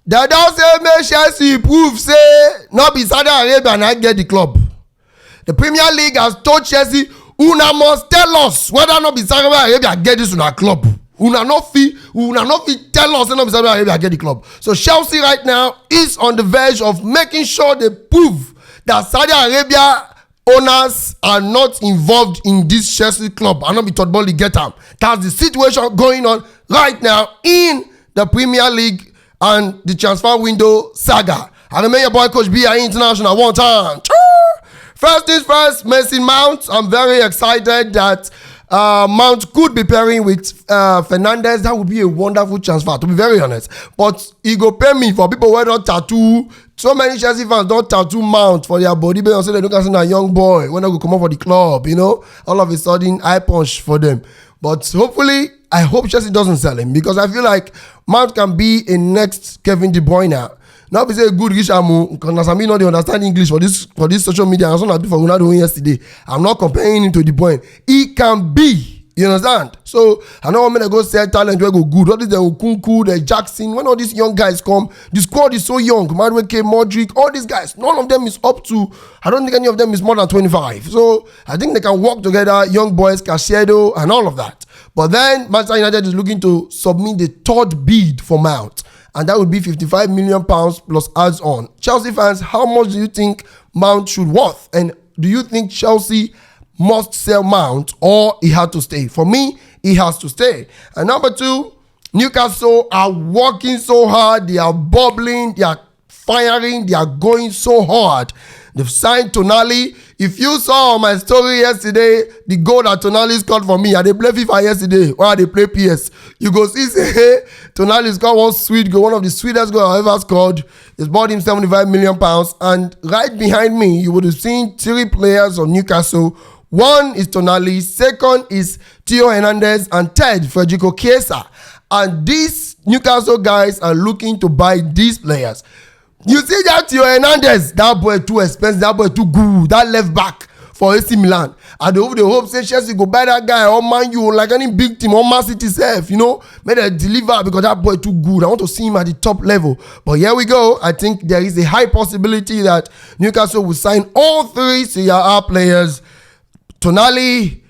They don't say make Chelsea prove say not be Saudi Arabia and I get the club. The Premier League has told Chelsea, una must tell us whether not be Saudi Arabia get this in our club. Una not fit tell us not be Saudi Arabia get the club. So Chelsea right now is on the verge of making sure they prove that Saudi Arabia owners are not involved in this Chelsea club and not be Todd Bowley get them. That's the situation going on right now in the Premier League and the transfer window saga. I remember your boy Coach B International one time. First things first, Mason Mount. I'm very excited that Mount could be pairing with Fernandez. That would be a wonderful transfer, to be very honest. But he go pay me for people who don't tattoo. So many Chelsea fans don't tattoo Mount for their body, but say they don't consider a young boy when they go come up for the club, you know. All of a sudden, eye punch for them. But hopefully, I hope Chelsea doesn't sell him because I feel like Mount can be a next Kevin De Bruyne. Now we say a good Rishamu, because I mean not they understand English for this social media. As I do for Ronaldo yesterday. I'm not comparing him to De Bruyne. He can be, you understand? So I know I'm gonna go sell talent where go good. All these the Okunku, the Jackson, when all these young guys come, the squad is so young. Madueke, Modric, all these guys, none of them is up to. I don't think any of them is more than 25. So I think they can work together. Young boys, Caicedo, and all of that. But then Manchester United is looking to submit the third bid for Mount. And that would be £55 million plus adds on. Chelsea fans, how much do you think Mount should worth? And do you think Chelsea must sell Mount or he had to stay? For me, he has to stay. And number two, Newcastle are working so hard. They are bubbling. They are firing. They are going so hard. They've signed Tonali. If you saw my story yesterday, the goal that Tonali scored for me, and they play FIFA yesterday, while they play PS, you go see, say, hey, Tonali scored one sweet goal, one of the sweetest goals I've ever scored. It's bought him £75 million. And right behind me, you would have seen 3 players of Newcastle. One is Tonali, second is Theo Hernandez, and third, Federico Chiesa. And these Newcastle guys are looking to buy these players. You see that Theo Hernandez, that boy too expensive, that boy too good, that left back for AC Milan. And they hope say Chelsea go buy that guy or Man U like any big team or Man City self, you know, may they deliver because that boy too good. I want to see him at the top level. But here we go. I think there is a high possibility that Newcastle will sign all 3 Serie A players, Tonali,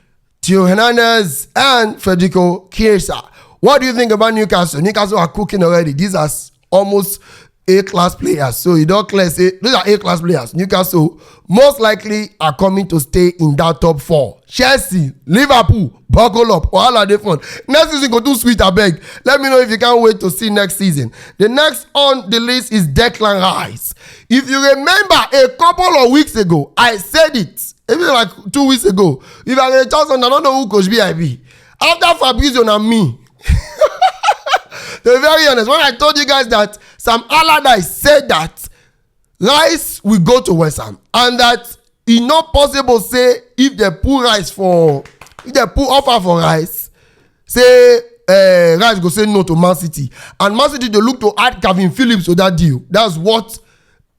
Theo Hernandez, and Federico Chiesa. What do you think about Newcastle? Newcastle are cooking already. These are almost A-class players. So you don't clear say these are A-class players. Newcastle most likely are coming to stay in that top 4. Chelsea, Liverpool, buckle up. Wahala dey fun. Next season go too sweet, I beg. Let me know if you can't wait to see next season. The next on the list is Declan Rice. If you remember a couple of weeks ago, I said it. Maybe like 2 weeks ago. If I get a chance, I don't know who Coach B I be. After Fabrizio and me. To be very honest, when I told you guys that Sam Allardyce said that Rice will go to West Ham and that it's not possible say if they put offer for Rice, say Rice go say no to Man City, and Man City they look to add Calvin Phillips to that deal. That's what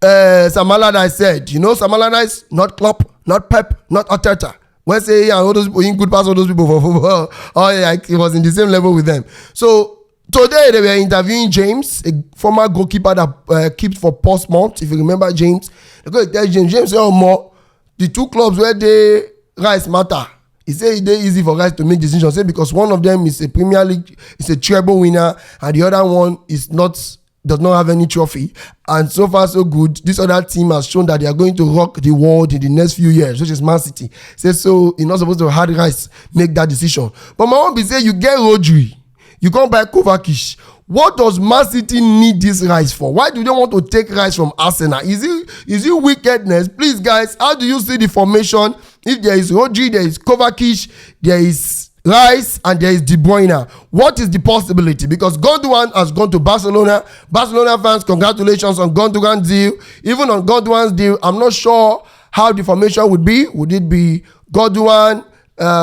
Sam Allardyce said. You know, Sam Allardyce, not Klopp, not Pep, not Arteta. When say yeah, all those people, he could pass all those people for football. Oh yeah, he was in the same level with them. So today they were interviewing James, a former goalkeeper that keeps for Portsmouth. If you remember James, they go tell James say, "Oh, more the 2 clubs where they Rice matter." He said it's easy for Rice to make decisions. Say because one of them is a Premier League, is a treble winner, and the other one does not have any trophy. And so far so good. This other team has shown that they are going to rock the world in the next few years, which is Man City. Say so you're not supposed to have Rice make that decision. But my one be say you get Rodri. You can't buy Kovacic. What does Man City need this Rice for? Why do they want to take Rice from Arsenal? Is it wickedness? Please, guys, how do you see the formation? If there is Rodri, there is Kovacic, there is Rice, and there is De Bruyne. What is the possibility? Because Godinho has gone to Barcelona. Barcelona fans, congratulations on Godinho's deal. Even on Godinho's deal, I'm not sure how the formation would be. Would it be Godinho,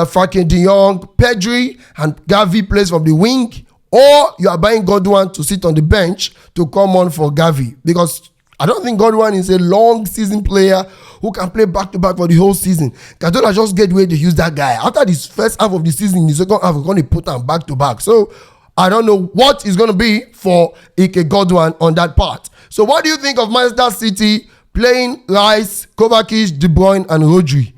Frankie de Jong, Pedri, and Gavi plays from the wing, or you are buying Godinho to sit on the bench to come on for Gavi? Because I don't think Godinho is a long season player who can play back-to-back for the whole season. Cardona just get way to use that guy. After this first half of the season, the second half, we're going to put him back-to-back. So I don't know what is going to be for Ike Godwin on that part. So what do you think of Manchester City playing Rice, Kovacic, De Bruyne, and Rodri?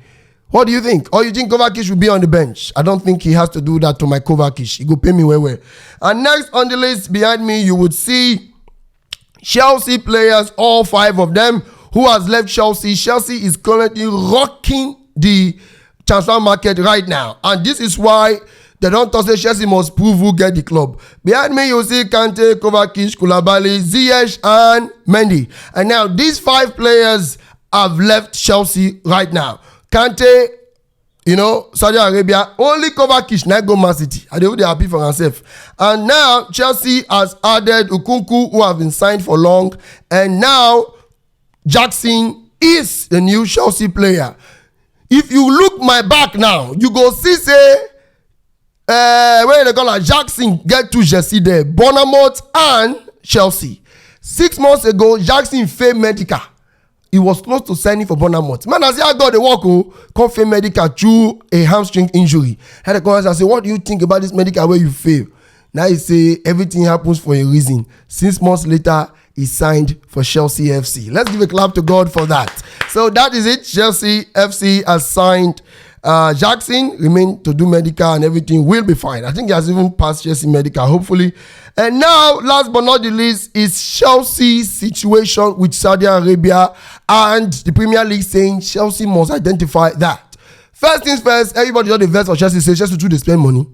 What do you think? Or you think Kovacic should be on the bench? I don't think he has to do that to my Kovacic. He go pay me well. And next on the list behind me, you would see Chelsea players, all 5 of them, who has left Chelsea. Chelsea is currently rocking the transfer market right now. And this is why they don't say Chelsea must prove who get the club. Behind me, you see Kante, Kovacic, Koulibaly, Ziyech, and Mendy. And now these 5 players have left Chelsea right now. Kante, Saudi Arabia, only Kovacic now go Man City. And they happy for themselves. And now Chelsea has added Nkunku, who have been signed for long. And now Jackson is the new Chelsea player. If you look my back now, you go see say where they call Jackson get to Jesse there, Bournemouth and Chelsea. 6 months ago, Jackson failed medical. He was close to signing for Bournemouth. Man, as I got the walk, come fail medical through a hamstring injury. Had a conversation. I say, what do you think about this medical where you fail? Now he say everything happens for a reason. 6 months later, he signed for Chelsea FC. Let's give a clap to God for that. So that is it. Chelsea FC has signed Jackson. Remain to do medical and everything will be fine. I think he has even passed Chelsea medical, hopefully. And now, last but not the least, is Chelsea's situation with Saudi Arabia and the Premier League saying Chelsea must identify that. First things first, everybody on the verse of Chelsea says Chelsea too they spend money.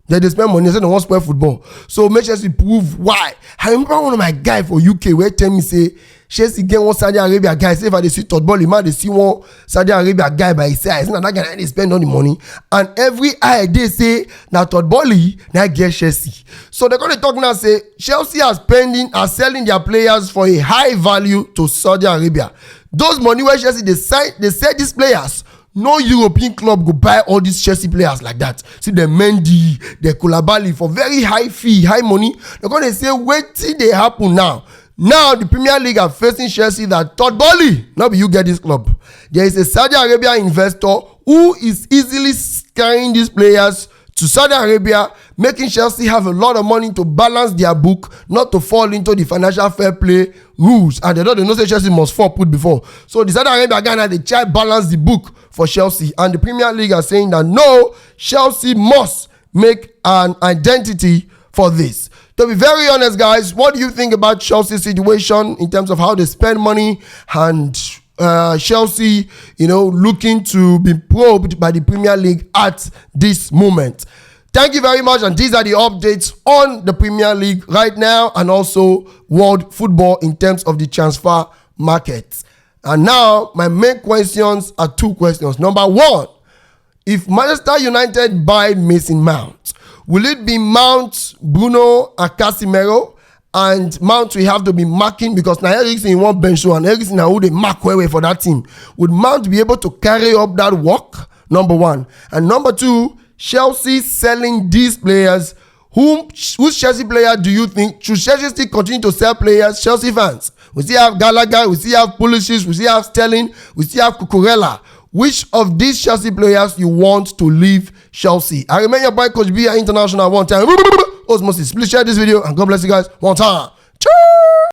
They spend money, they say they want to play football. So make Chelsea prove why. I remember one of my guys for UK where tell me say Chelsea get one Saudi Arabia guy. Say if they see Todd Ball, man, they see one Saudi Arabia guy by his side. It's not that guy they spend all the money. And every eye they say now Todd Ball now get Chelsea. So they're gonna talk now say Chelsea are selling their players for a high value to Saudi Arabia. Those money where Chelsea they sell these players. No European club go buy all these Chelsea players like that. See the Mendy, the Koulibaly for very high fee, high money. They're going to say, wait till they happen now. Now the Premier League are facing Chelsea that Todd Bowley, now you get this club. There is a Saudi Arabia investor who is easily carrying these players to Saudi Arabia, making Chelsea have a lot of money to balance their book, not to fall into the financial fair play rules. And they know say Chelsea must fall put before. So the Saudi Arabia guy they try balance the book for Chelsea. And the Premier League are saying that no, Chelsea must make an identity for this. To be very honest, guys, what do you think about Chelsea's situation in terms of how they spend money and Chelsea, looking to be probed by the Premier League at this moment? Thank you very much, and these are the updates on the Premier League right now and also world football in terms of the transfer market. And now, my main questions are 2 questions. Number 1, if Manchester United buy Mason Mount, will it be Mount, Bruno, and Casemiro? And Mount will have to be marking because now Eriksen in one bench and Eriksen now who they mark way for that team. Would Mount be able to carry up that work? Number 1. And number 2, Chelsea selling these players. Whose Chelsea player do you think should Chelsea still continue to sell players? Chelsea fans. We still have Gallagher, we still have Pulisic, we still have Sterling, we still have Cucurella. Which of these Chelsea players you want to leave Chelsea? I remember your boy Coach B International one time. Osmosis. Please share this video and God bless you guys one time.